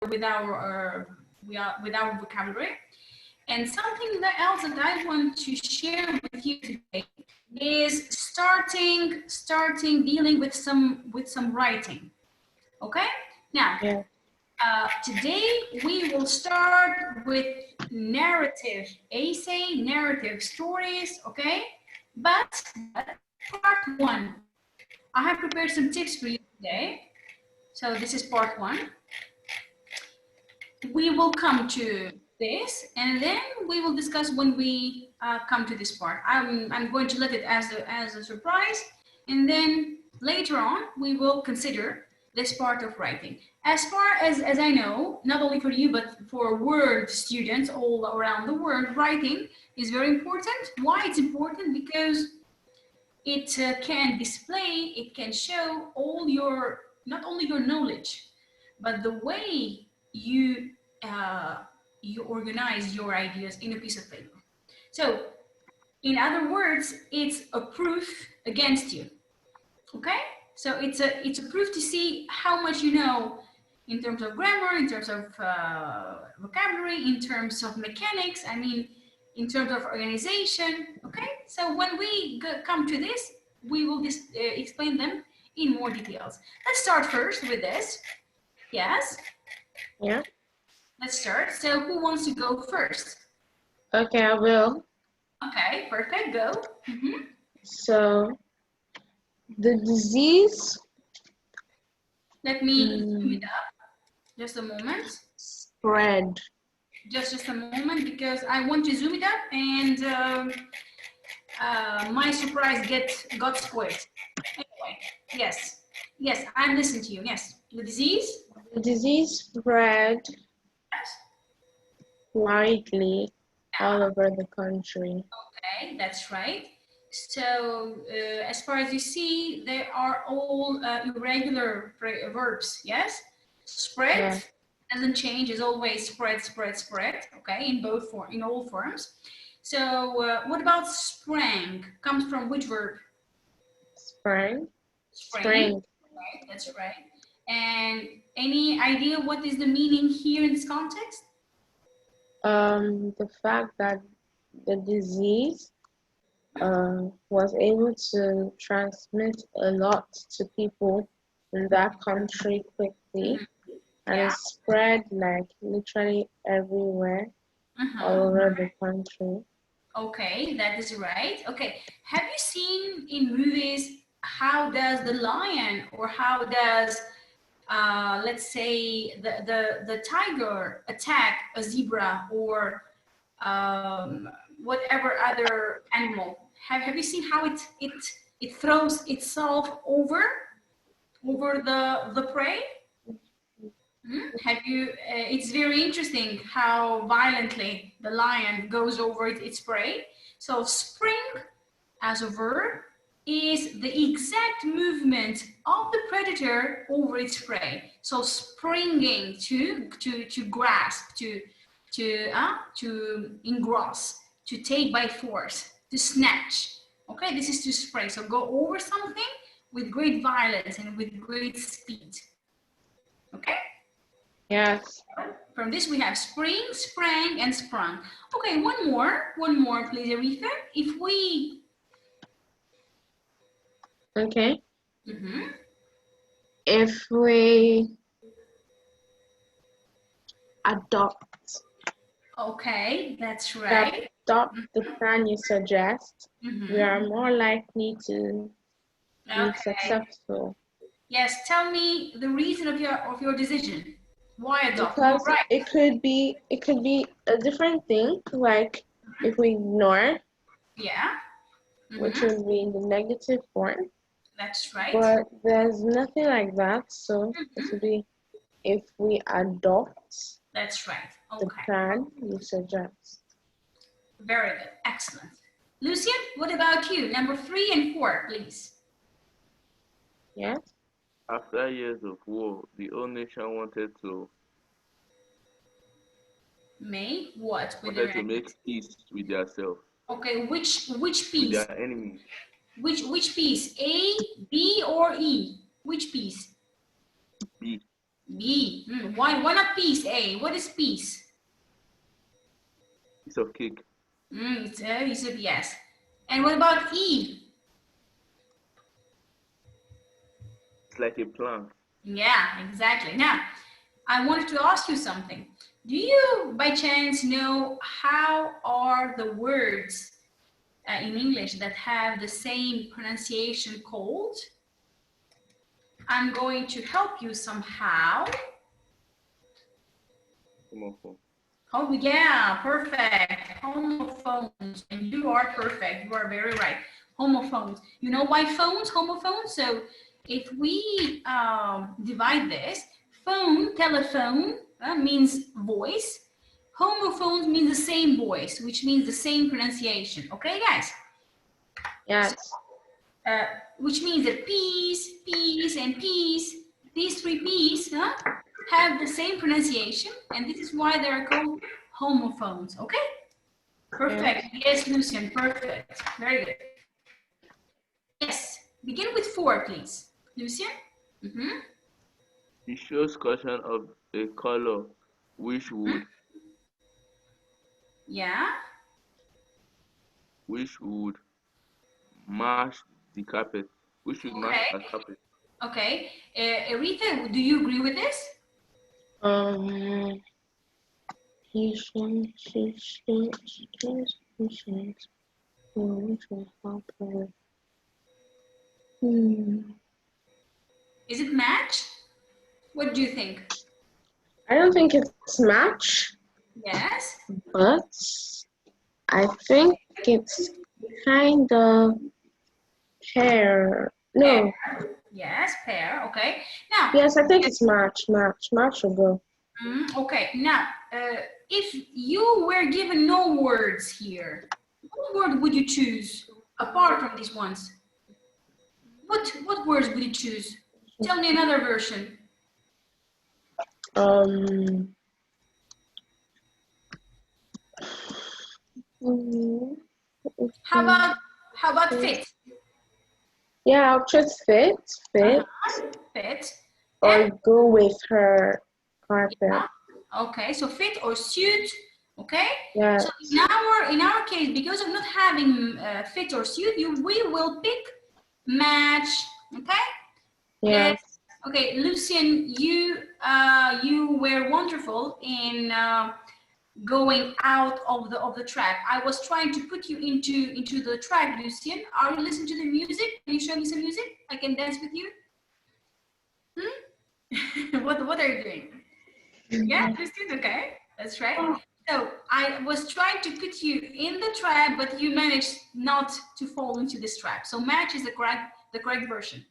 with our vocabulary. And something else that I want to share with you today is starting dealing with some writing. Okay, now today we will start with narrative essay, narrative stories. Okay, but part one, I have prepared some tips for you today. So this is part one. We will come to this, and then we will discuss when we come to this part. I'm going to let it as a surprise, and then later on we will consider this part of writing. As far as I know, not only for you but for Word students all around the world, writing is very important. Why it's important? Because it can display, it can show all your, not only your knowledge, but the way you organize your ideas in a piece of paper. So, in other words, it's a proof against you. Okay? So it's a proof to see how much you know in terms of grammar, in terms of vocabulary, in terms of mechanics. I mean, in terms of organization. Okay? So when we come to this, we will just explain them in more details. Let's start first with this. Yes? Yeah. Let's start. So who wants to go first? Okay, I will. Okay, perfect. Go. So, the disease. Let me zoom it up. Just a moment. Spread. Just a moment, because I want to zoom it up, and my surprise got spoiled. Anyway, yes, I'm listening to you. Yes, the disease. The disease spread widely all over the country. Okay, that's right. So as far as you see, they are all irregular verbs. Yes, spread doesn't change. Is always spread. Okay, in all forms. So what about sprang? Comes from which verb? Sprang. Right, that's right. And any idea what is the meaning here in this context? The fact that the disease was able to transmit a lot to people in that country quickly, and it spread like literally everywhere, all over the country. Okay, that is right. Okay, have you seen in movies how does the lion, or how does let's say the tiger attack a zebra, or whatever other animal? Have you seen how it throws itself over the prey? Have you? It's very interesting how violently the lion goes over its prey. So spring as a verb is the exact movement of the predator over its prey. So springing to grasp, to engross, to take by force, to snatch. Okay, this is to spring. So go over something with great violence and with great speed. Okay? Yes. From this we have spring, sprang, and sprung. Okay, one more, please, Aretha. If we... Okay. If we adopt. Okay, that's right. Adopt the plan you suggest, we are more likely to be successful. Yes, tell me the reason of your decision. Why adopt? Because it could be a different thing, like if we ignore, which would be in the negative form. That's right. But there's nothing like that, so it would be if we adopt. That's right. The plan you suggest. Very good, excellent. Lucian, what about you? Number 3 and 4, please. Yes. After years of war, the whole nation wanted to make what? Wanted to make peace with themselves. Okay, which piece? With their enemies. Which piece? A, B, or E? Which piece? B. B. Why not peace? A. What is peace? Piece of cake. You said yes. And what about E? It's like a plant. Yeah, exactly. Now, I wanted to ask you something. Do you, by chance, know how are the words in English that have the same pronunciation called? I'm going to help you somehow. Homophone. Oh, yeah, perfect. Homophones. And you are perfect. You are very right. Homophones. You know why phones? Homophones. So if we divide this, phone, telephone means voice. Homophones means the same voice, which means the same pronunciation. Okay, guys? Yes. Which means that peace, peace, and peace, these three P's have the same pronunciation, and this is why they are called homophones. Okay? Perfect. Yes, Lucian, perfect. Very good. Yes, begin with 4, please. Lucian? It shows caution of a color which would match the carpet. We should match the carpet. Okay. Rita, do you agree with this? Is it match? What do you think? I don't think it's match. Yes. But I think it's kind of pair. No. Pair. Yes, pair. Okay. Now. Yes, I think it's match. Match will go. Okay. Now, if you were given no words here, what word would you choose apart from these ones? What words would you choose? Tell me another version. How about fit? Yeah, I'll choose fit. Fit. Or go with her carpet. Yeah. Okay, so fit or suit. Okay. Yeah. So in our case, because of not having fit or suit, we will pick match. Okay. Yes. Okay, Lucian, you were wonderful in going out of the track. I was trying to put you into the track, Lucian. Are you listening to the music? Can you show me some music? I can dance with you. What are you doing? Yeah, Lucian. Okay, that's right. So I was trying to put you in the trap, but you managed not to fall into this trap. So match is the correct version.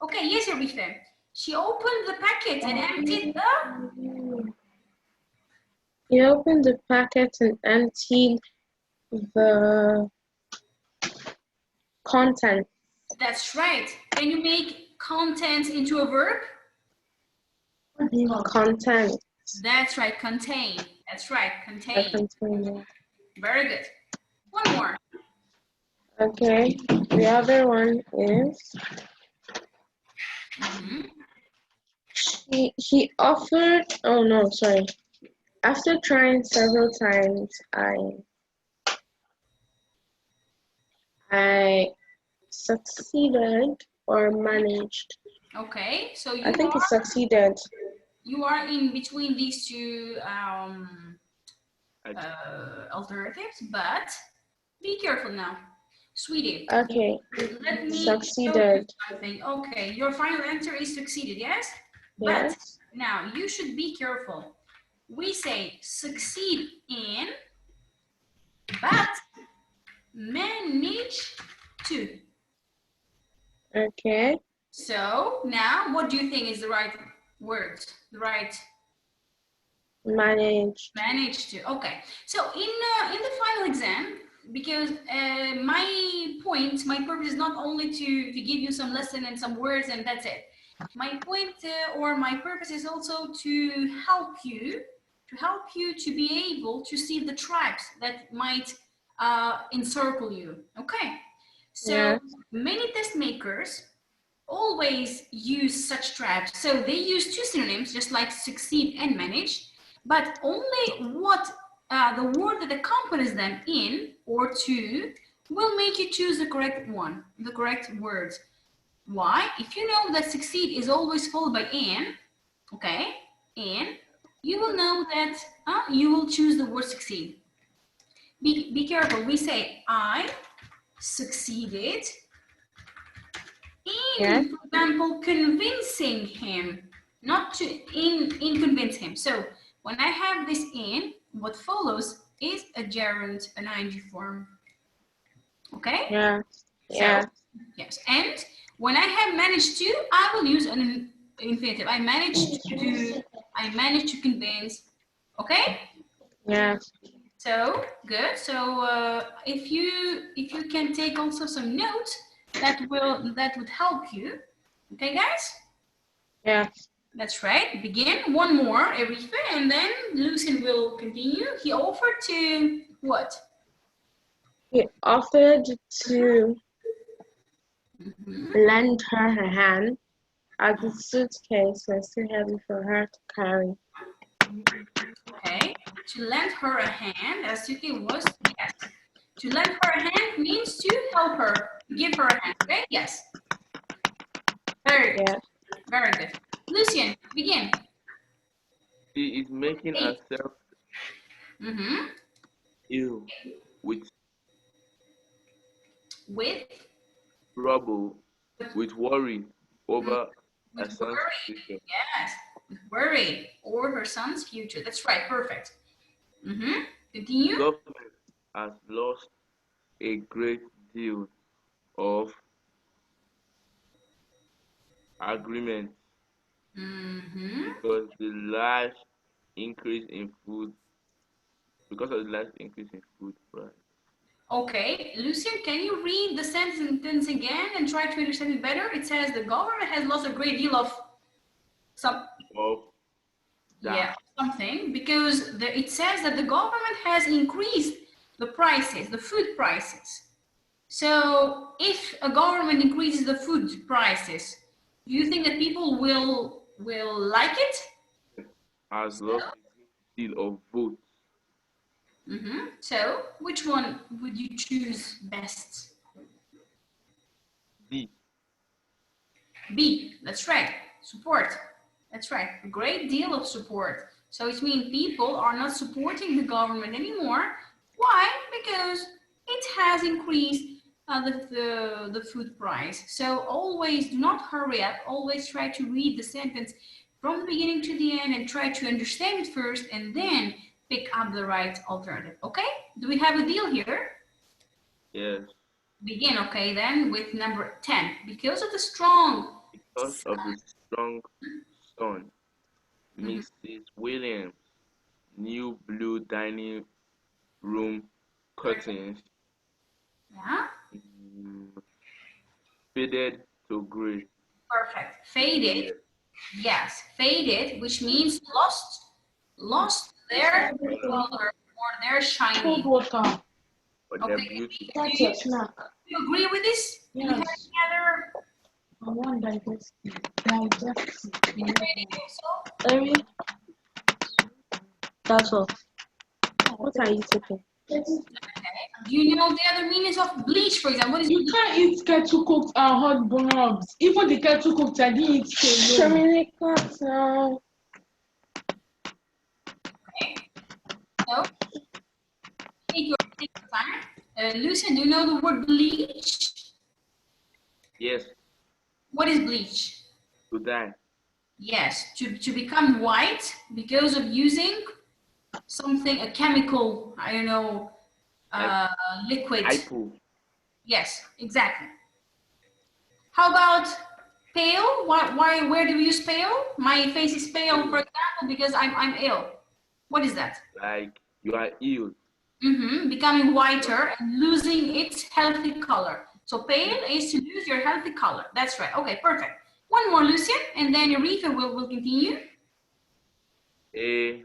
Okay, yes, Aretha. She opened the packet and emptied the... He opened the packet and emptied the content. That's right. Can you make content into a verb? Content. That's right, contain. That's right, contain. Very good. One more. Okay, the other one is... He offered, oh no, sorry. After trying several times, I succeeded or managed. Okay, so I think he succeeded. You are in between these two alternatives, but be careful now. Sweetie. Okay. Let me succeeded. Something. Okay, your final answer is succeeded, yes? Yes. But now you should be careful. We say succeed in, but manage to. Okay. So now what do you think is the right word? The right manage to. Okay, so in the final exam, because my purpose is not only to give you some lesson and some words and that's it. My point or my purpose is also to help you to be able to see the traps that might encircle you. Okay, so many test makers always use such tribes. So they use two synonyms, just like succeed and manage, but only what the word that accompanies them in or to will make you choose the correct one, the correct words. Why? If you know that succeed is always followed by an, okay, and you will know that you will choose the word succeed. Be careful. We say, I succeeded in, for example, convincing him, not to in convince him. So when I have this in, what follows is a gerund, an ing form. Okay? Yeah. Yeah. So, yes. And when I have managed to, I will use an infinitive. I managed to do, I managed to convince. Okay? Yeah. So good. So if you can take also some notes, that would help you. Okay, guys? Yeah. That's right. Begin. One more, Erifa, and then Lucian will continue. He offered to what? He offered to lend her hand, as the suitcase was too heavy for her to carry. Okay. To lend her a hand, as Suki was, yes. To lend her a hand means to help her, give her a hand. Okay. Yes. Very good. Yeah. Very good. Lucian, begin. She is making herself ill with trouble, with worry over her son's future. Yes, with worry over her son's future. That's right. Perfect. Continue. Government has lost a great deal of agreement because the large increase in food price. Okay, Lucian, can you read the sentence again and try to understand it better? It says the government has lost a great deal of something because it says that the government has increased the prices, the food prices. So if a government increases the food prices, do you think that people will like it? Has lost a great deal of votes. So which one would you choose best? D. B, that's right, support. That's right, a great deal of support. So it means people are not supporting the government anymore. Why? Because it has increased the food price. So always do not hurry up. Always try to read the sentence from the beginning to the end and try to understand it first and then pick up the right alternative. Okay? Do we have a deal here? Yes. Begin, okay, then with number 10. Because of the strong sun, Mrs. Williams' new blue dining room curtains faded to gray. Perfect. Faded. Yes, faded, which means lost their color or their shine. Okay. Do you agree with this? Yes. Do you have any other? I want That's all. What are you taking? Okay. Do you know the other meanings of bleach, for example? What is you can't eat kettle cooked and hot bobs. Even the kettle cooked, I didn't eat Show me now. Okay. So, take your time. Lucian, do you know the word bleach? Yes. What is bleach? To dye. Yes, to become white because of using something, a chemical, I don't know, liquid. Hypo. Yes, exactly. How about pale? Where do we use pale? My face is pale, for example, because I'm ill. What is that? Like you are ill. Becoming whiter and losing its healthy color. So pale is to lose your healthy color. That's right. Okay, perfect. One more, Lucian, and then Arifa will continue. A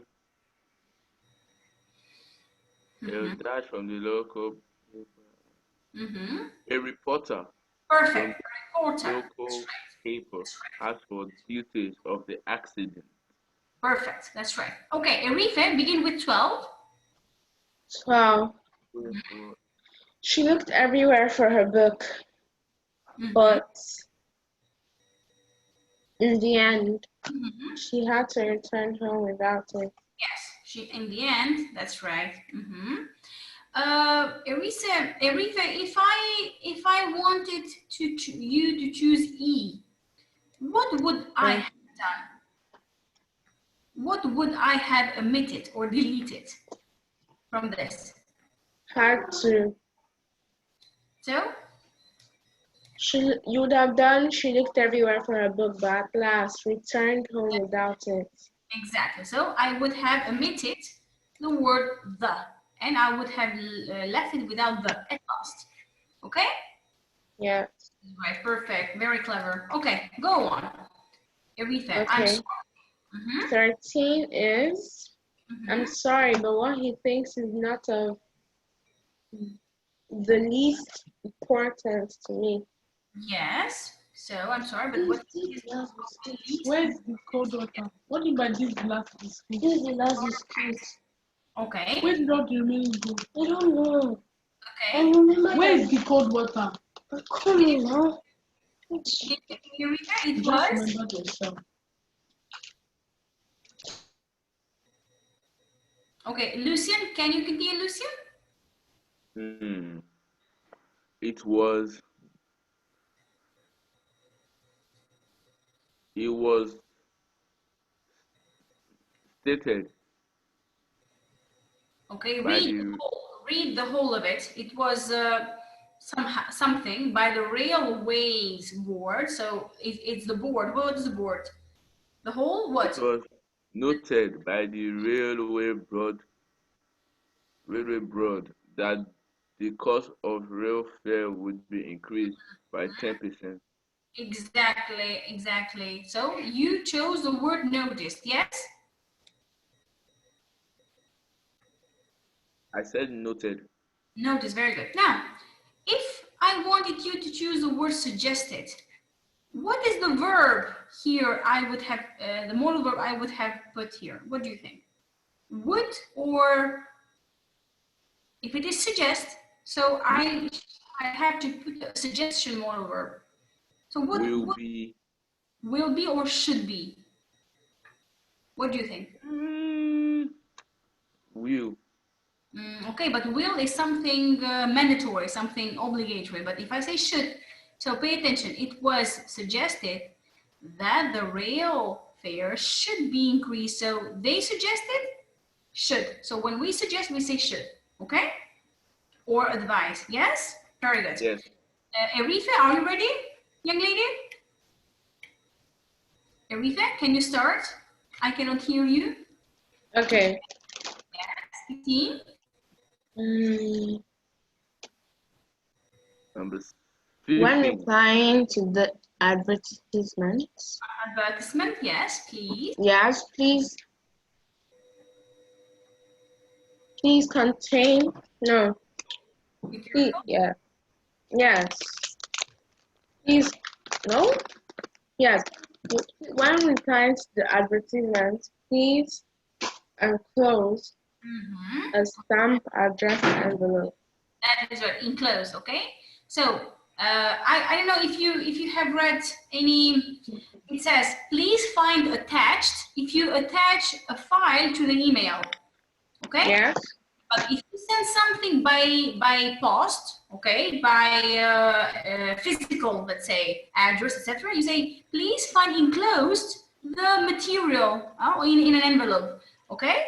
dash from the local paper. A reporter. Perfect. Reporter. Local paper as for details of the accident. Perfect. That's right. Okay, Arife, begin with 12. 12. She looked everywhere for her book, but in the end, she had to return home without it. Yes, in the end, that's right. Arife, if I wanted you to choose E, what would I have done? What would I have omitted or deleted from this? Had to. So? You would have done, she looked everywhere for her book, but at last returned home without it. Exactly. So I would have omitted the word the, and I would have left it without the at last. Okay? Yeah. Right, perfect. Very clever. Okay, go on. Everything. Okay. I'm sorry. 13 is, I'm sorry, but what he thinks is not of the least importance to me. Yes. So I'm sorry, but what is where's the cold water? What do you mean by this glass biscuit? This is the last biscuit. Okay. Where did all the remaining go? I don't know. Okay. I remember. Where is the cold water? Come in, huh? It Just was. remember yourself. Okay, Lucian, can you continue, Lucian? It was stated. Okay, read the whole of it. It was something by the railways board. So it's the board. What is the board? The whole what? It was noted by the railway board that the cost of rail fare would be increased by 10%. Exactly. So you chose the word noticed, yes? I said noted. Noticed, very good. Now, if I wanted you to choose the word suggested, what is the verb here I would have, the modal verb I would have put here? What do you think? Would, or if it is suggest, so I have to put a suggestion modal verb. So what will be or should be? What do you think? Will. Okay, but will is something mandatory, something obligatory. But if I say should, so pay attention. It was suggested that the rail fare should be increased. So they suggested should. So when we suggest, we say should. Okay? Or advise. Yes? Very good. Yes. Arifa, are you ready, young lady? Arifa, can you start? I cannot hear you. Okay. Yes, 15. Number 15. When replying to the advertisements. Advertisement, yes, please. Yes, please. Please contain. No. Please, yeah. Yes. Please. No. Yes. When replying to the advertisements, please enclose a stamp address envelope. That is right, enclose, okay? So I don't know if you have read any, it says, please find attached, if you attach a file to the email, okay? Yes. But if you send something by post, okay, by physical, let's say, address, etc., you say, please find enclosed the material in an envelope, okay?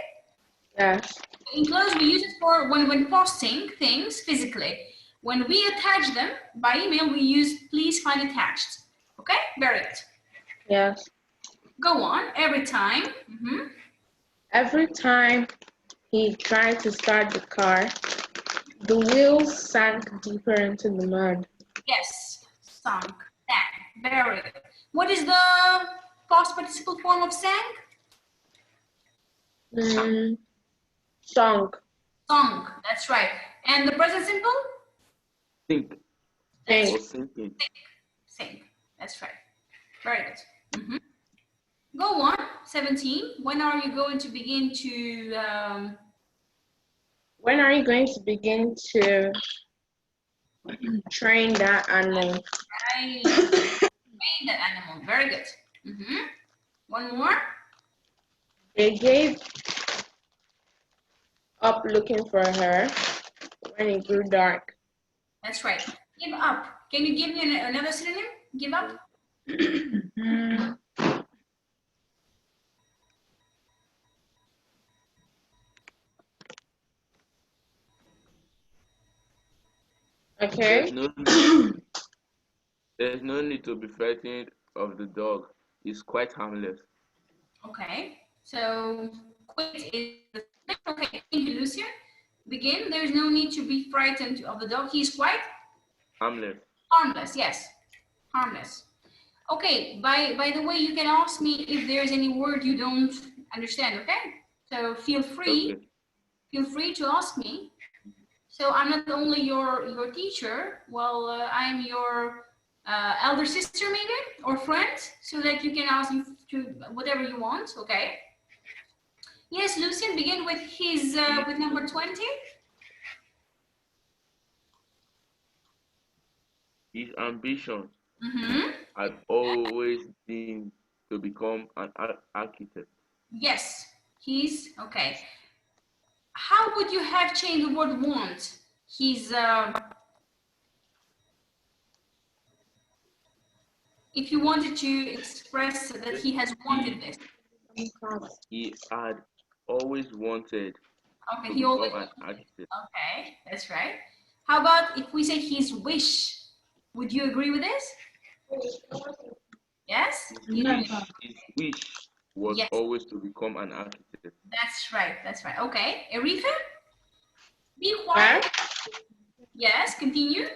Yes. Enclosed, we use it for when posting things physically. When we attach them by email, we use please find attached. Okay, very good. Yes. Go on, every time. Every time he tried to start the car, the wheels sank deeper into the mud. Yes, sunk, sank, very good. What is the past participle form of sank? Sunk. Sunk, that's right. And the present simple? Think. Sink. Thinking. Sink, that's right. Very good. Mhm. Go on, 17. When are you going to begin to... When are you going to begin to train that animal? train that animal? Very good. One more. They gave up looking for her when it grew dark. That's right. Give up. Can you give me another synonym? Give up? Okay. There's no need to be frightened of the dog. He's quite harmless. Okay. So quit is okay. Thank you, Lucian. Begin. There's no need to be frightened of the dog. He's quite Harmless. harmless. Yes, harmless. Okay. By the way, you can ask me if there's any word you don't understand. Okay. So feel free. Okay. Feel free to ask me. So I'm not only your teacher. Well, I'm your elder sister maybe or friend, so that you can ask me to whatever you want. Okay. Yes, Lucian, begin with his with number 20. His ambition had always been to become an architect. Yes, he's okay. How would you have changed the word want? He's if you wanted to express that he has wanted this. He had always wanted Okay, to he become always. an architect. Okay, that's right. How about if we say his wish? Would you agree with this? Yes? His wish was Yes. always to become an architect. That's right, that's right. Okay, Erifa? Be quiet. Yes, continue.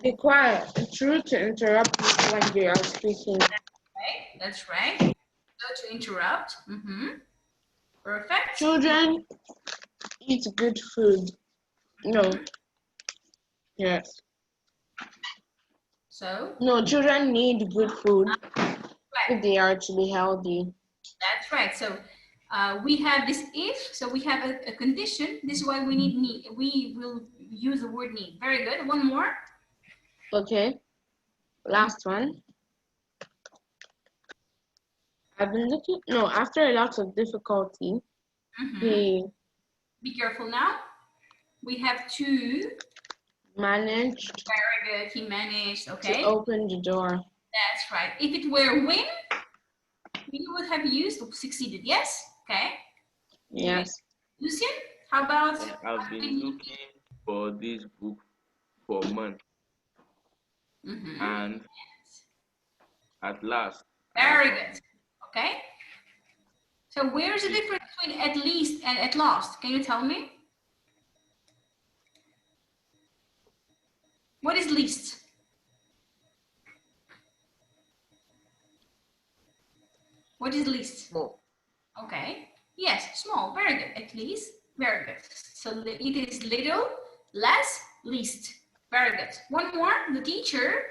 Be quiet. It's rude to interrupt people when they are speaking. Okay, that's right. So to interrupt. Perfect. Children eat good food. No. Yes. So? No, children need good food if they are to be healthy. That's right. So we have this if, so we have a condition. This is why we need need. We will use the word need. Very good. One more. Okay. Last one. I've been looking. No, after a lot of difficulty, he Be careful now. We have to. Managed. Very good. He managed. Okay. To open the door. That's right. If it were win, we would have used succeeded. Yes. Okay. Yes. Lucian, how about? I've been looking for this book for months, and at last. Very good. Okay. So where's the difference between at least and at last? Can you tell me? What is least? What is least? Small. Okay. Yes, small. Very good. At least. Very good. So it is little, less, least. Very good. One more. The teacher.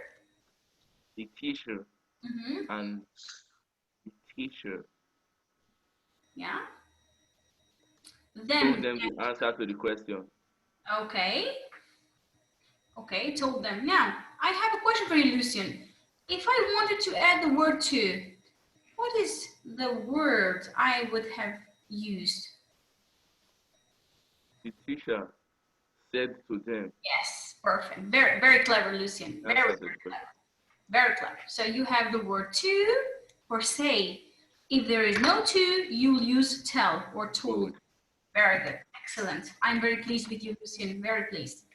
The teacher. And the teacher. Yeah. Then. Told them the answer to the question. Okay. Okay, told them. Now, I have a question for you, Lucian. If I wanted to add the word to, what is the word I would have used? The teacher said to them. Yes, perfect. Very, very clever, Lucian. Very, very clever. Very clever. So you have the word to or say. If there is no to, you'll use tell or told. Very good. Excellent. I'm very pleased with you, Lucian. Very pleased.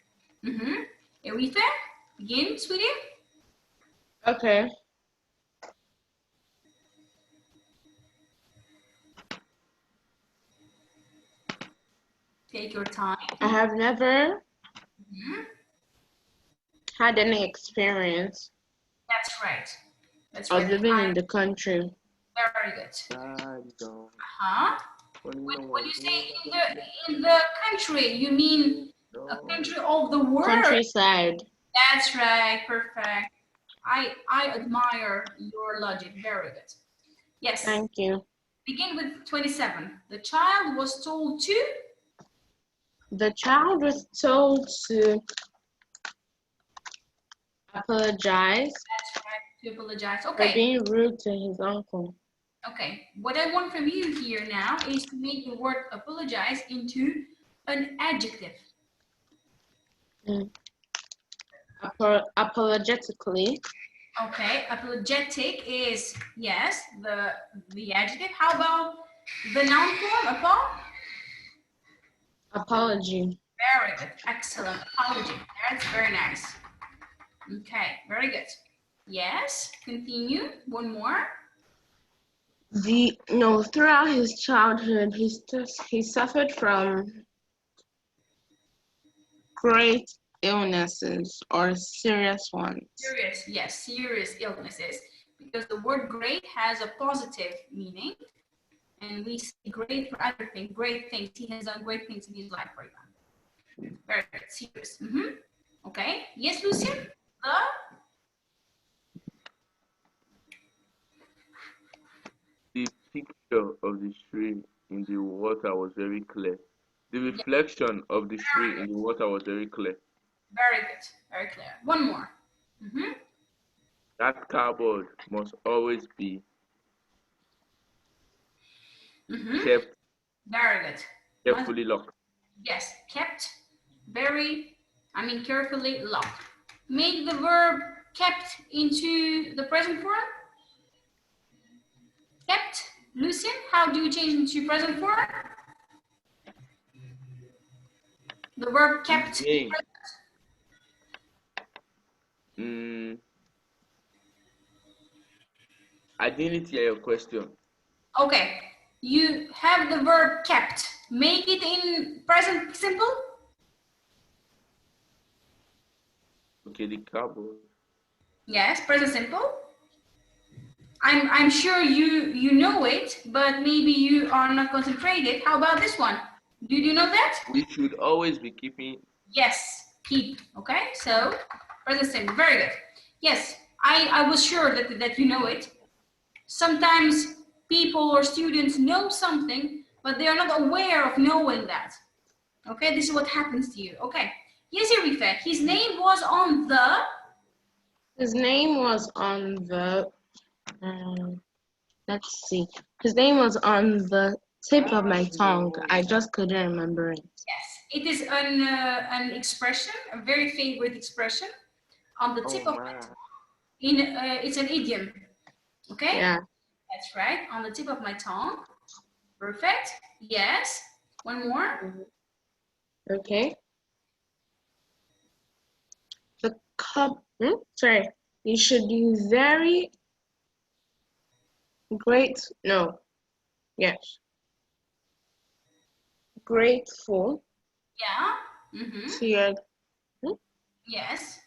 Aretha, begin, sweetie. Okay. Take your time. I have never had any experience. That's right. That's of right. living in the country. Very good. When you say in the country, you mean A country of the world. Countryside. That's right. Perfect. I admire your logic. Very good. Yes. Thank you. Begin with 27. The child was told to. The child was told to apologize That's right. To apologize. for Okay. being rude to his uncle. Okay. What I want from you here now is to make the word apologize into an adjective. Apologetically. Okay. Apologetic is, yes, the adjective. How about the noun form? Apology. Very good. Excellent. Apology. That's very nice. Okay. Very good. Yes. Continue. One more. Throughout his childhood, he suffered from great illnesses or serious ones. Serious, yes, serious illnesses. Because the word great has a positive meaning. And we say great for other things, great things. He has done great things in his life, for example. Very good, serious. Okay. Yes, Lucian? The picture of the tree in the water was very clear. The reflection of the tree in the water was very clear. Very good, very clear. One more. That cupboard must always be kept Very good. carefully locked. Yes, kept carefully locked. Make the verb kept into the present form. Kept. Lucian, how do you change into present form? The verb kept. I didn't hear your question. Okay. You have the verb kept. Make it in present simple. Okay, the cupboard. Yes, present simple. I'm sure you know it, but maybe you are not concentrated. How about this one? Do you know that? We should always be keeping. Yes, keep. Okay, so present simple. Very good. Yes, I was sure that you know it. Sometimes people or students know something, but they are not aware of knowing that. Okay, this is what happens to you. Okay. Yes, Arifa, his name was on the. His name was on the. Let's see. His name was on the tip of my tongue. I just couldn't remember it. Yes, it is an expression, a very favorite expression, on the tip of my tongue. It's an idiom. Okay. Yeah. That's right. On the tip of my tongue. Perfect. Yes. One more. Okay. The cup. Sorry. You should be very grateful. Yeah. To your. Yes.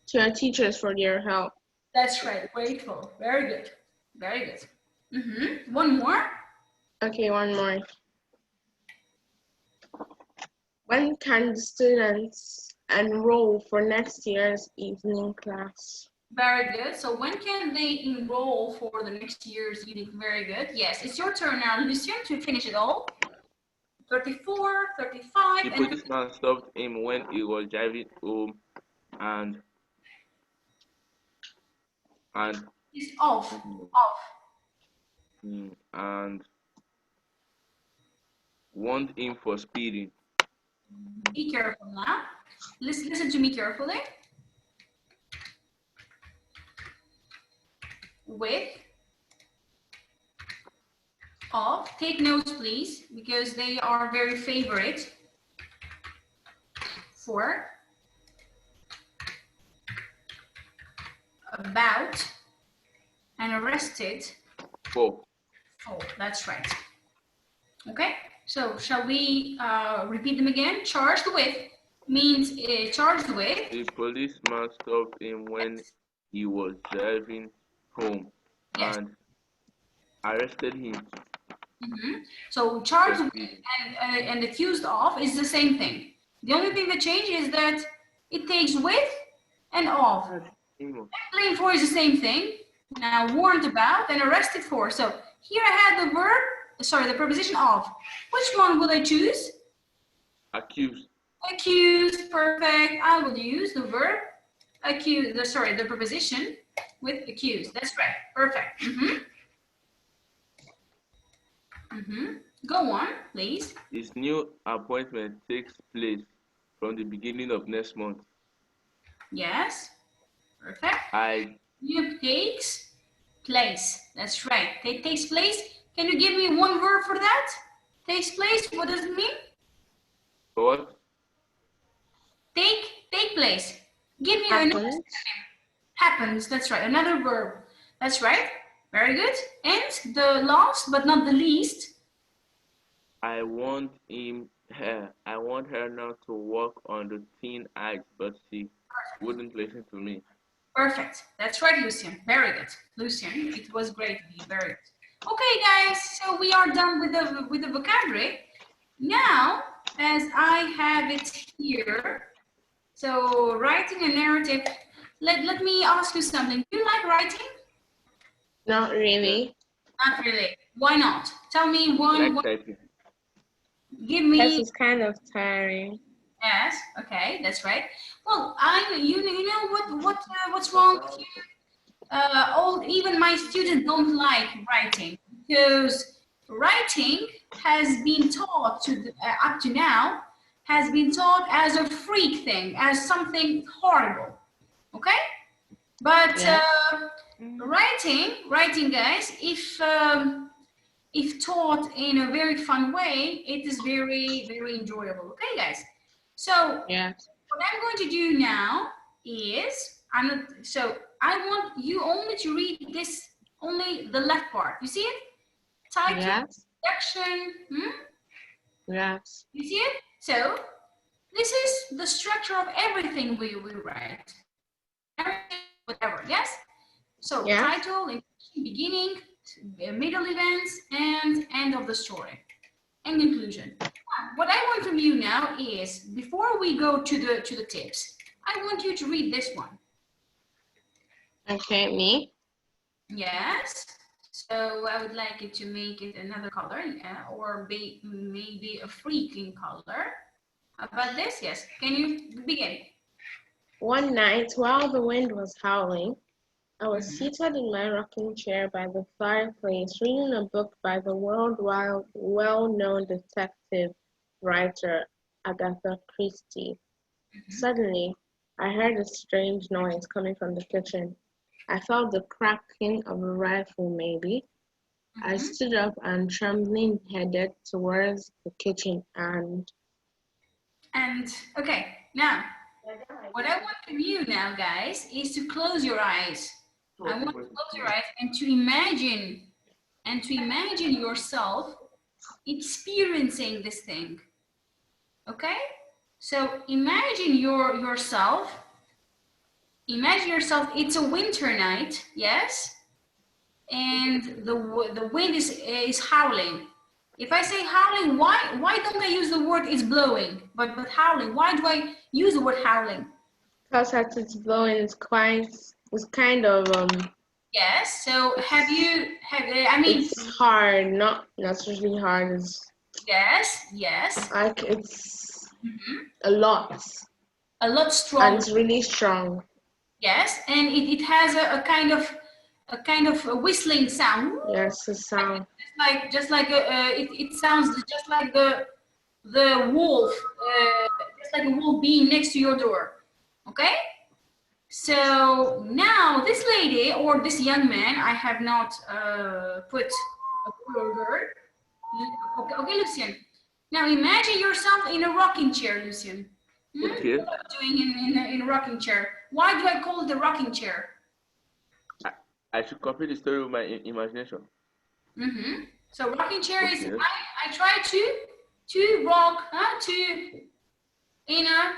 To your teachers for their help. That's right. Grateful. Very good. Very good. One more. Okay, one more. When can the students enroll for next year's evening class? Very good. So when can they enroll for the next year's evening? Very good. Yes, it's your turn now, Lucian, to finish it all. 34, 35. The policeman stopped him when he was driving home and he's off. And warned him for speeding. Be careful now. Listen to me carefully. With, of, take notes please, because they are very favorite. For, about, and arrested. For. That's right. Okay, so shall we repeat them again? Charged with means charged with. The policeman stopped him when he was driving home and arrested him. So charged with and accused of is the same thing. The only thing that changes is that it takes with and of. Playing for is the same thing. Now warned about and arrested for. So here I had the verb, sorry, the preposition of. Which one will I choose? Accused. Accused, perfect. I will use the verb accused, the preposition with accused. That's right, perfect. Go on, please. His new appointment takes place from the beginning of next month. Yes, perfect. It Takes place. That's right. It takes place. Can you give me one word for that? Takes place. What does it mean? what? Take place. Give me Happens. Happens. That's right. Another verb. That's right. Very good. And the last but not the least. I want her now to work on the thin ice, but she wouldn't listen to me. Perfect. That's right, Lucian. Very good. Lucian, it was great. Very good. Okay, guys. So we are done with the vocabulary. Now, as I have it here, so writing a narrative. Let me ask you something. Do you like writing? Not really. Not really. Why not? Tell me one. Typing. Give This me. is kind of tiring. Yes. Okay, that's right. Well, you know what's wrong with you? Even my students don't like writing because writing has been taught up to now has been taught as a freak thing, as something horrible. Okay, but Yeah. writing, guys, if taught in a very fun way, it is very, very enjoyable. Okay, guys. So Yes. what I'm going to do now is I want you only to read this, only the left part. You see it? Title, Yes. section. Yes. You see it? So this is the structure of everything we write. Whatever. Yes. So Yeah. title, beginning, middle events, and end of the story, and conclusion. What I want from you now is, before we go to the tips, I want you to read this one. Okay, me? Yes. So I would like you to make it another color, or maybe a freaking color. How about this? Yes. Can you begin? One night, while the wind was howling, I was seated in my rocking chair by the fireplace, reading a book by the worldwide well-known detective writer Agatha Christie. Suddenly, I heard a strange noise coming from the kitchen. I felt the cracking of a rifle, maybe. I stood up and trembling headed towards the kitchen and okay, now what I want from you now, guys, is to close your eyes. I want to close your eyes and to imagine yourself experiencing this thing. Okay? So imagine yourself. Imagine yourself. It's a winter night, yes, and the wind is howling. If I say howling, why don't I use the word "it's blowing"? But howling. Why do I use the word howling? because as it's blowing, it's kind of Yes. So I mean. It's hard, not necessarily hard. It's Yes. like it's a lot. A lot strong. And it's really strong. Yes, and it has a kind of a whistling sound. Yes, the sound. Just like it sounds just like the wolf, just like a wolf being next to your door. Okay. So now this lady or this young man, I have not put a word. Okay, Lucian. Now imagine yourself in a rocking chair, Lucian. Okay. What are you doing in a rocking chair? Why do I call it a rocking chair? I should complete the story with my imagination. So rocking chair is Okay. I try to rock in a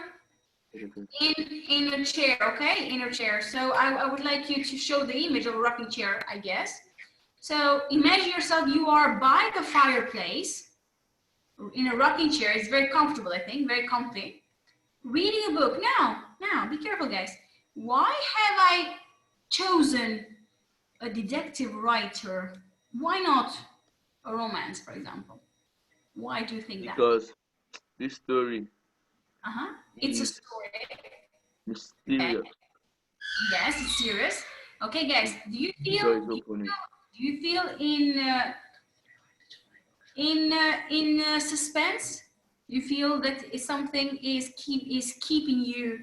chair, okay, in a chair. So I would like you to show the image of a rocking chair, I guess. So imagine yourself, you are by the fireplace in a rocking chair. It's very comfortable, I think, very comfy. reading a book. Now, be careful, guys. Why have I chosen a detective writer? Why not a romance, for example? Why do you think that? Because this story It's a is story. mysterious. Yes, it's serious. Okay, guys, do you The door is feel opening. in suspense? You feel that something is keeping you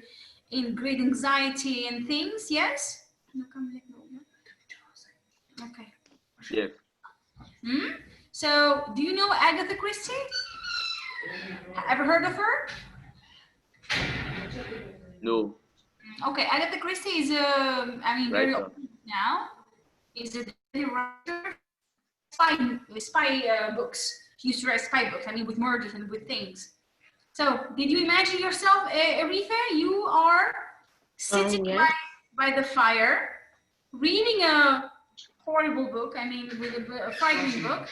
in great anxiety and things? Yes. Okay. Yes. So, do you know Agatha Christie? Ever heard of her? No. Okay, Agatha Christie is very Writer. old now. Is a writer, spy books. She used to write spy books. I mean, with murders and with things. So, did you imagine yourself, Arifa? You are sitting Yes. by the fire, reading a horrible book. I mean, with a frightening book.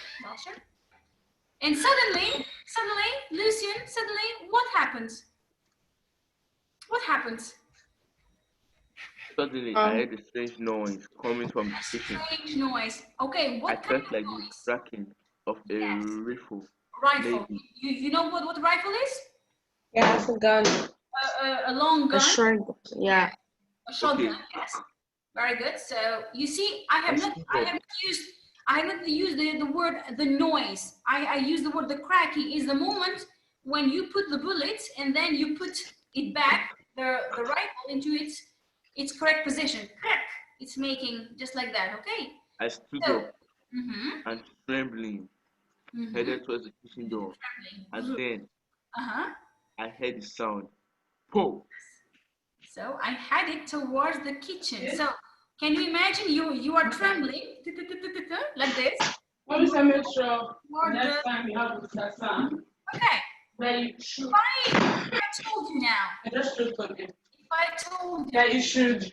And suddenly, Lucian, what happens? What happens? Suddenly, I heard a strange noise coming from the kitchen. Strange noise. Okay, I what kind felt of like the noise? cracking of a Yes. rifle. Rifle. Maybe. You know what a rifle is? Yeah, it's a gun. A long gun. A short, yeah. A shotgun. Okay. Yes. Very good. So you see, I have not used the word the noise. I use the word the cracking. Is the moment when you put the bullet and then you put it back, the rifle into its correct position. Crack. It's making just like that. Okay. I stood So, up and trembling, headed towards the kitchen door. And then I heard the sound. Po! So I headed towards the kitchen. So can you imagine you are trembling like this? Let me make sure Toward next the- time you have Mr. Sam, Okay. that you should. If I told you now, I just should forget. if I told you, That you should.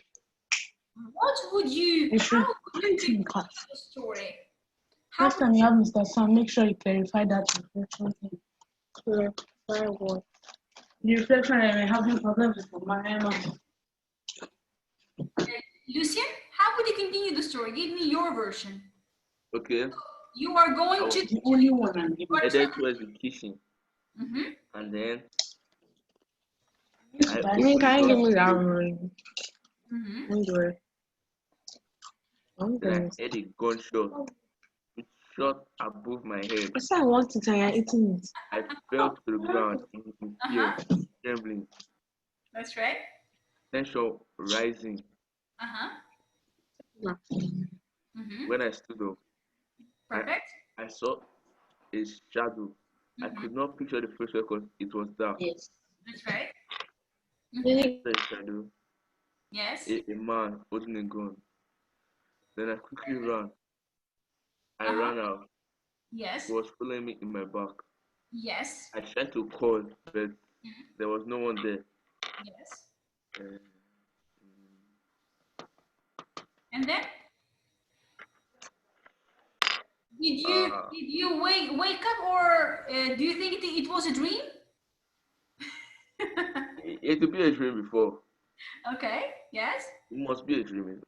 what would you? should How would you put in begin class. the story? How Next time you have Mr. Sam, make sure you clarify that reflection thing. Clarify what? The reflection I may have no problem with my Lucien, how would you continue the story? Give me your version. Okay. You are going to the only one I'm giving. Headed towards the kitchen. And then Can you give me that one? then I heard a gunshot. It shot above my head. I said I want it and you're eating it. I fell to the ground in fear, trembling, That's right. tension rising. When I stood up, Perfect. I saw a shadow. I could not picture the face because it was dark. Yes. That's right. I saw a shadow, Yes. a man holding a gun. Then I quickly ran. I ran out. Yes. He was following me in my back. Yes. I tried to call, but there was no one there. Yes. And then did you wake up, or do you think it was a dream? It could be a dream before. Okay. Yes. It must be a dream.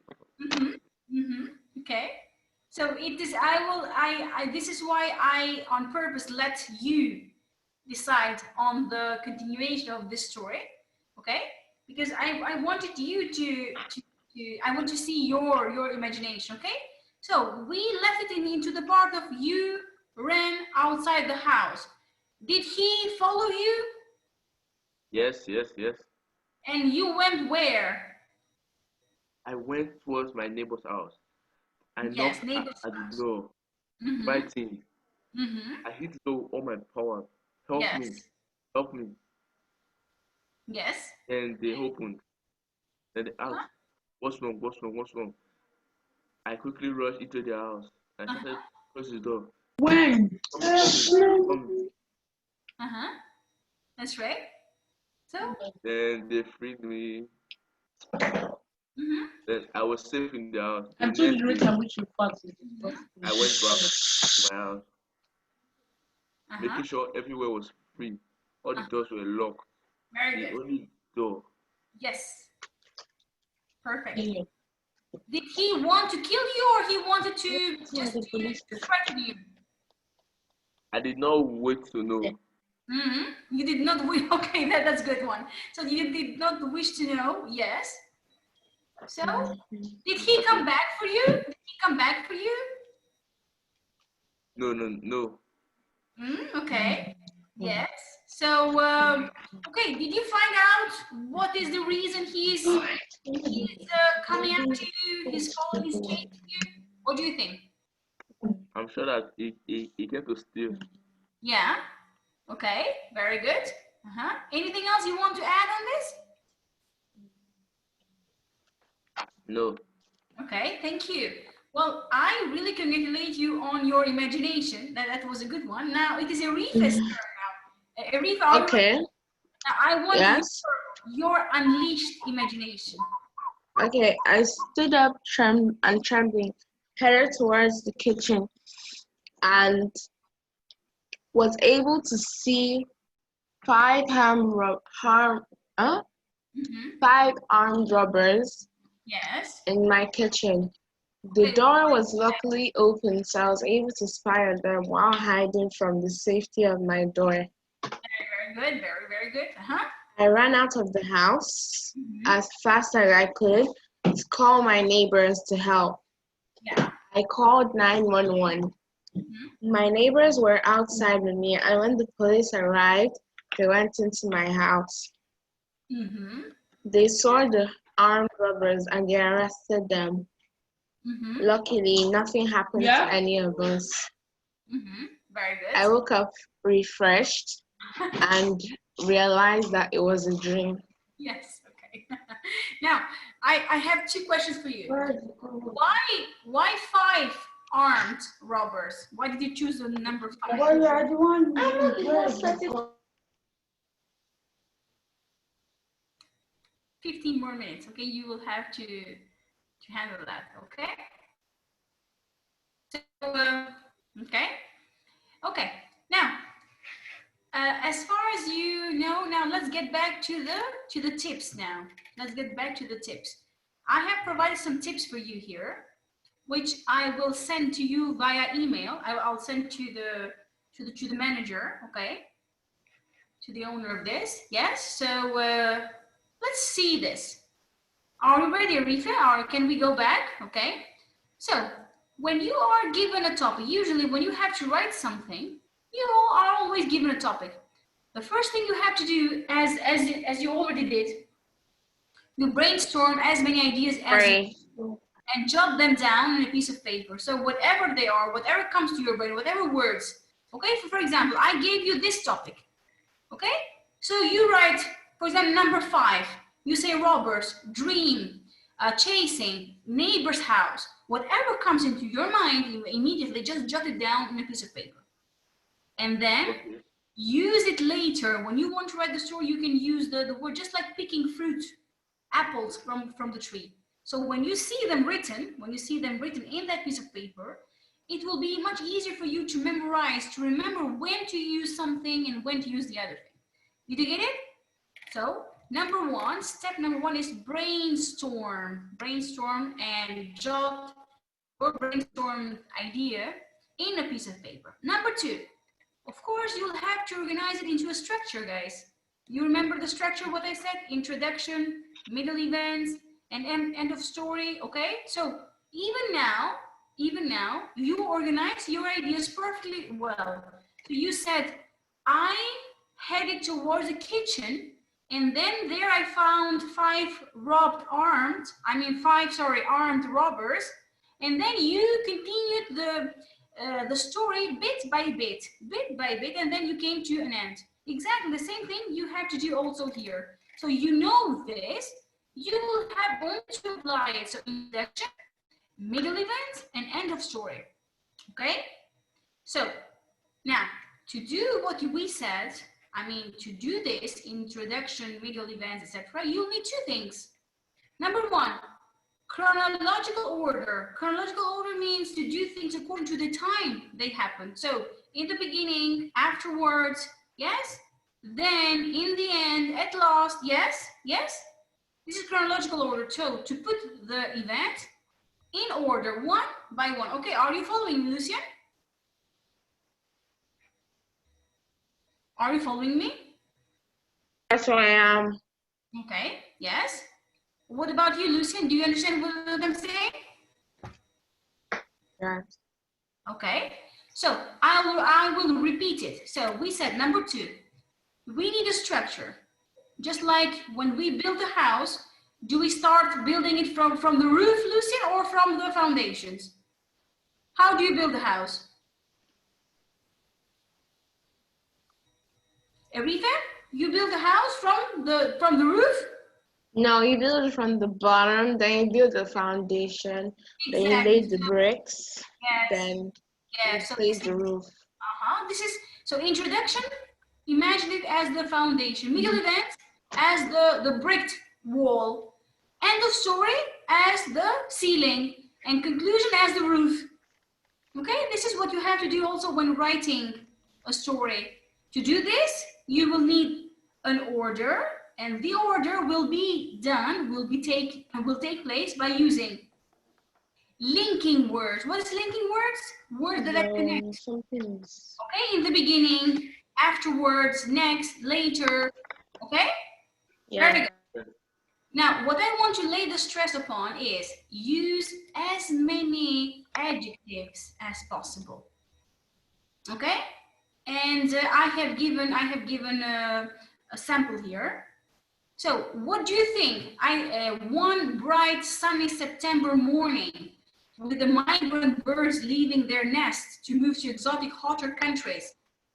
Okay. So it is. This is why I on purpose let you decide on the continuation of this story. Okay. Because I wanted you to I want to see your imagination. Okay. So we left it into the part of you ran outside the house. Did he follow you? Yes. And you went where? I went towards my neighbor's house. I knocked at the door, inviting. I hit the door with all my power. Help me. Yes. And they opened. Then they asked, what's wrong? I quickly rushed into their house. I started close the door. When? That's right. So? Then they freed me. Then I was safe in the house. I'm too rich and which you fought. I went back to my house, making sure everywhere was free. All the doors were locked. Very the good. only door. Yes. Perfect. Did he want to kill you or he wanted to just to threaten you? I did not wait to know. You did not wish. Okay, that's a good one. So you did not wish to know. Yes. So did he come back for you? Did he come back for you? No. Okay. Yes. So okay, did you find out what is the reason he's coming after you? He's chasing you. What do you think? I'm sure that he came to steal. Yeah. Okay. Very good. Anything else you want to add on this? No. Okay. Thank you. Well, I really congratulate you on your imagination. That was a good one. Now it is Arifa's turn now. Arifa, okay. Now I want your unleashed imagination. Okay, I stood up trembling, headed towards the kitchen, and was able to see five armed robbers in my kitchen. The door was luckily open, so I was able to spy on them while hiding from the safety of my door. Very good, very good. I ran out of the house as fast as I could to call my neighbors to help. Yeah. I called 911. My neighbors were outside with me, and when the police arrived, they went into my house. They saw the armed robbers and they arrested them. Luckily, nothing happened to any of us. Very good. I woke up refreshed and realized that it was a dream. Yes, okay. Now, I have two questions for you. Why 5 armed robbers? Why did you choose the number 5? 15 more minutes, okay? You will have to handle that, okay? So, okay. Now, as far as you know, now let's get back to the tips now. Let's get back to the tips. I have provided some tips for you here, which I will send to you via email. I'll send to the manager, okay? To the owner of this, yes. So let's see this. Are we ready, Arifa, or can we go back? Okay. So when you are given a topic, usually when you have to write something, you are always given a topic. The first thing you have to do, as you already did, you brainstorm as many ideas as you and jot them down on a piece of paper. So whatever they are, whatever comes to your brain, whatever words. Okay. For example, I gave you this topic. Okay. So you write, for example, number 5. You say robbers, dream, chasing, neighbor's house. Whatever comes into your mind, you immediately just jot it down in a piece of paper. And then use it later. When you want to write the story, you can use the word, just like picking fruit, apples from the tree. So when you see them written, in that piece of paper, it will be much easier for you to memorize, to remember when to use something and when to use the other thing. Did you get it? So step number 1 is brainstorm. Brainstorm and jot or brainstorm idea in a piece of paper. Number 2, of course, you'll have to organize it into a structure, guys. You remember the structure, what I said? Introduction, middle events, and end of story, okay? So even now, you organize your ideas perfectly well. So you said, I headed towards the kitchen, and then there I found 5 armed robbers, and then you continued the story bit by bit, and then you came to an end. Exactly the same thing you have to do also here. So you know this, you will have only to apply it. So introduction, middle events, and end of story. Okay? So now, to do what we said, to do this, introduction, middle events, etc., you'll need 2 things. Number 1, chronological order. Chronological order means to do things according to the time they happen. So in the beginning, afterwards, yes? Then in the end, at last, yes, yes. This is chronological order. So to put the event in order, one by one. Okay, are you following me, Lucian? Are you following me? That's what I am. Okay, yes. What about you, Lucian? Do you understand what I'm saying? Yes. Okay, so I will repeat it. So we said number 2, we need a structure. Just like when we build a house, do we start building it from the roof, Lucian, or from the foundations? How do you build a house? Aretha, you build a house from the roof? No, you build it from the bottom, then you build the foundation, Exactly. then you lay the bricks, yes. then yes. you place the roof. This is, so introduction, imagine it as the foundation. Middle event as the bricked wall. End of story as the ceiling. And conclusion as the roof. Okay, this is what you have to do also when writing a story. To do this, you will need an order, and the order will take place by using linking words. What is linking words? Words that connect. Something. Okay, in the beginning, afterwards, next, later. Okay? Yeah. Very good. Now, what I want to lay the stress upon is use as many adjectives as possible. Okay? And I have given a sample here. So, what do you think? One bright sunny September morning, with the migrant birds leaving their nests to move to exotic, hotter countries.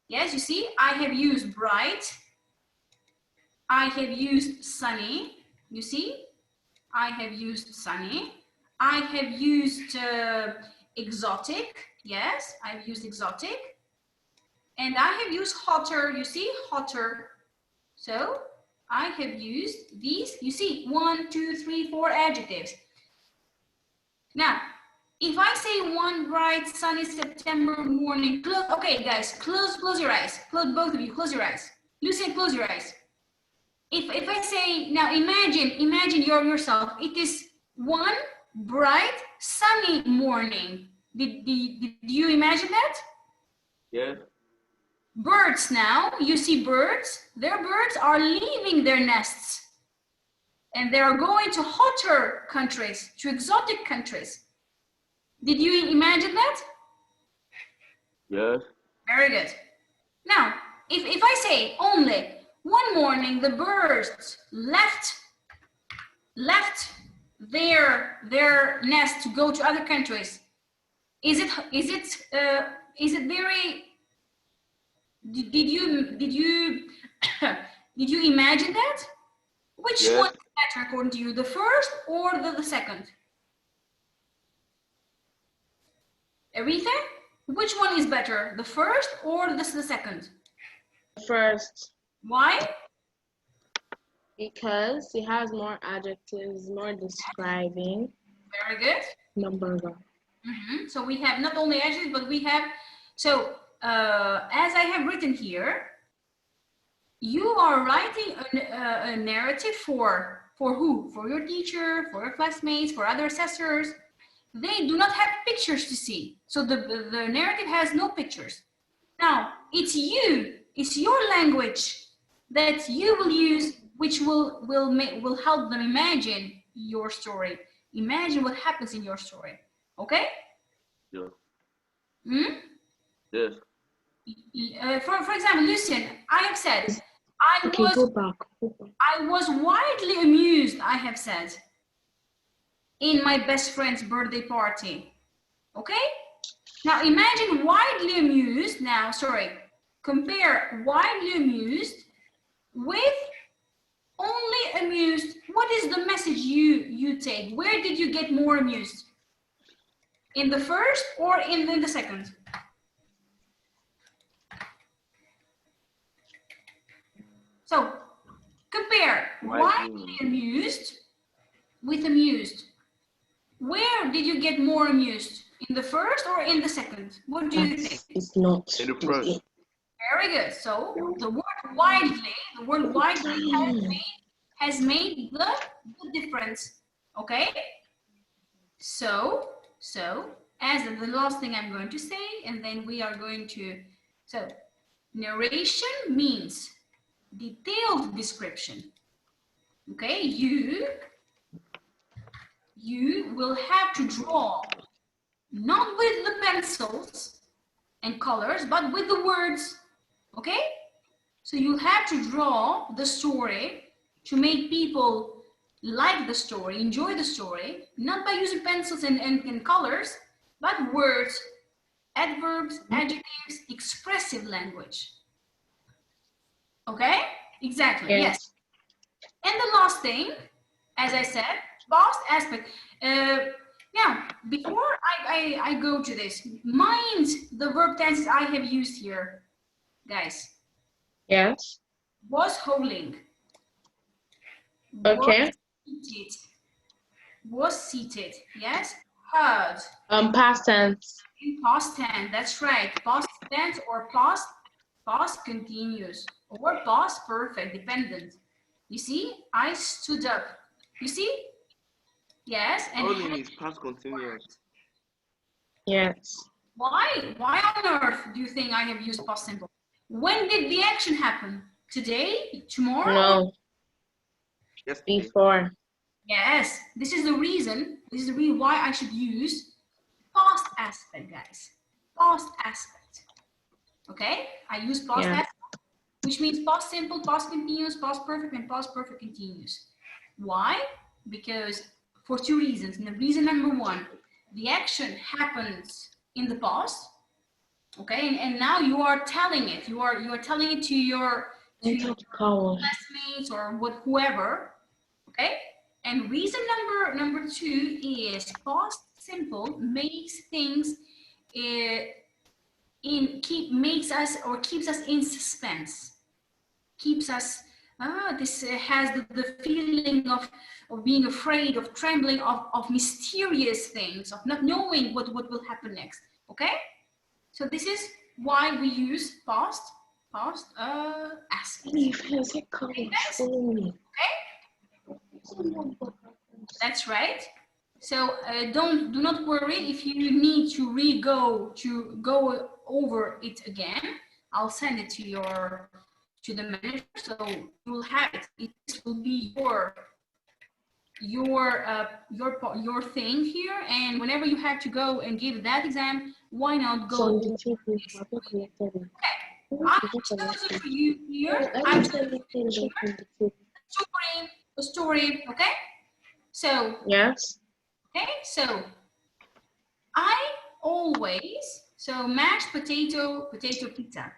Yes, you see, I have used bright. I have used sunny. You see, I have used sunny. I have used exotic. Yes, I've used exotic. And I have used hotter. You see, hotter. So I have used these. You see, 1, 2, 3, 4 adjectives. Now, if I say one bright sunny September morning, okay guys, close your eyes. Close, both of you, close your eyes. Lucian, close your eyes. If I say, now imagine yourself, it is one bright sunny morning. Did you imagine that? Yes. Birds now, you see birds, their birds are leaving their nests. And they are going to hotter countries, to exotic countries. Did you imagine that? Yes. Very good. Now, if I say only one morning the birds left their nest to go to other countries, is it very? Did you imagine that? Which yes. one is better according to you, the first or the second? Aretha, which one is better, the first or the second? First. Why? Because it has more adjectives, more describing. Very good. Number 1. So we have not only adjectives, but we have, so as I have written here, you are writing a narrative for who? For your teacher, for your classmates, for other assessors. They do not have pictures to see. So the narrative has no pictures. Now, it's your language that you will use, which will help them imagine your story. Imagine what happens in your story. Okay? Yeah. Hmm? Yes. For example, Lucian, I have said, Go back. I was widely amused, I have said, in my best friend's birthday party. Okay? Now imagine widely amused, compare widely amused with only amused. What is the message you take? Where did you get more amused? In the first or in the second? So compare widely amused with amused. Where did you get more amused? In the first or in the second? What do you think? It's not. In the first. Very good. So the word widely has made the difference. Okay. So as the last thing I'm going to say, and then we are going to, so narration means detailed description. Okay, you will have to draw, not with the pencils and colors, but with the words. Okay, so you have to draw the story to make people like the story, enjoy the story, not by using pencils and colors, but words, adverbs, adjectives, expressive language. Okay, exactly, yes. And the last thing, as I said, past aspect. Now, before I go to this, mind the verb tenses I have used here, guys. Yes. Was holding. Okay. Was seated. Yes. Heard. Past tense. In past tense. That's right. Past tense or past continuous or past perfect dependent. You see, I stood up. You see? Yes. And holding is past continuous. Yes. Why on earth do you think I have used past simple? When did the action happen? Today? Tomorrow? No. Yes. Before. Yes. This is the reason why I should use past aspect, guys. Past aspect. Okay? I use past aspect, which means past simple, past continuous, past perfect, and past perfect continuous. Why? Because for two reasons. And the reason number one, the action happens in the past. Okay, and now you are telling it. You are telling it to your classmates or whoever. Okay, and reason number two is past simple makes things keeps us in suspense. Keeps us. This has the feeling of being afraid, of trembling, of mysterious things, of not knowing what will happen next. Okay. So this is why we use past aspects. Okay? That's right. So do not worry if you need to go over it again. I'll send it to the manager, so you will have it. This will be your thing here, and whenever you have to go and give that exam, why not go? Okay, I've chosen for you here. I've chosen the story. Okay, so yes. Okay, so I always mashed potato pizza.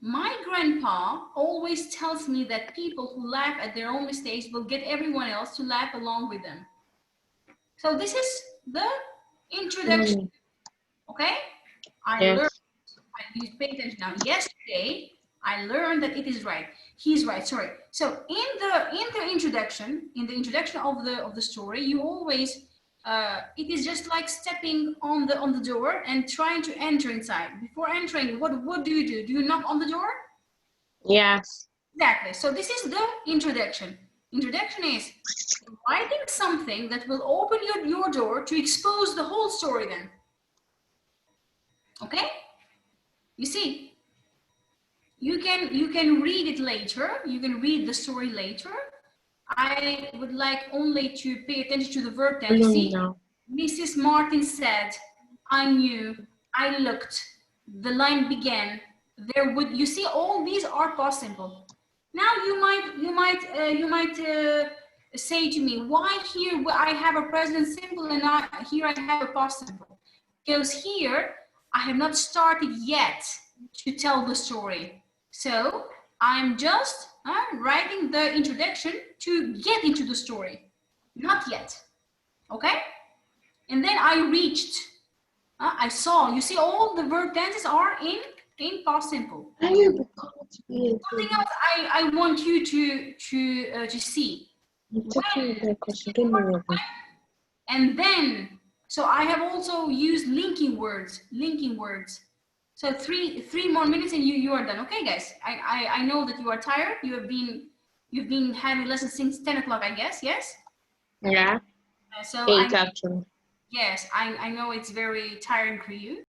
My grandpa always tells me that people who laugh at their own mistakes will get everyone else to laugh along with them. So this is the introduction. Okay? You pay attention now. Yesterday, I learned that it is right. He's right, sorry. So in the introduction of the story, you always it is just like stepping on the door and trying to enter inside. Before entering, what do you do? Do you knock on the door? Yes. Exactly. So this is the introduction. Introduction is writing something that will open your door to expose the whole story then. Okay? You see, you can read it later. You can read the story later. I would like only to pay attention to the verb tense. See, Mrs. Martin said, I knew, I looked, the line began. You see, all these are past simple. Now you might say to me, why here I have a present simple and here I have a past simple? Because here I have not started yet to tell the story. So I'm just writing the introduction to get into the story. Not yet. Okay? And then I reached. I saw. You see, all the verb tenses are in past simple. Something else I want you to see. And then, so I have also used linking words. So three more minutes and you are done. Okay, guys. I know that you are tired. You've been having lessons since 10 o'clock, I guess. Yes. Yeah. So 8 actually. Yes, I know it's very tiring for you.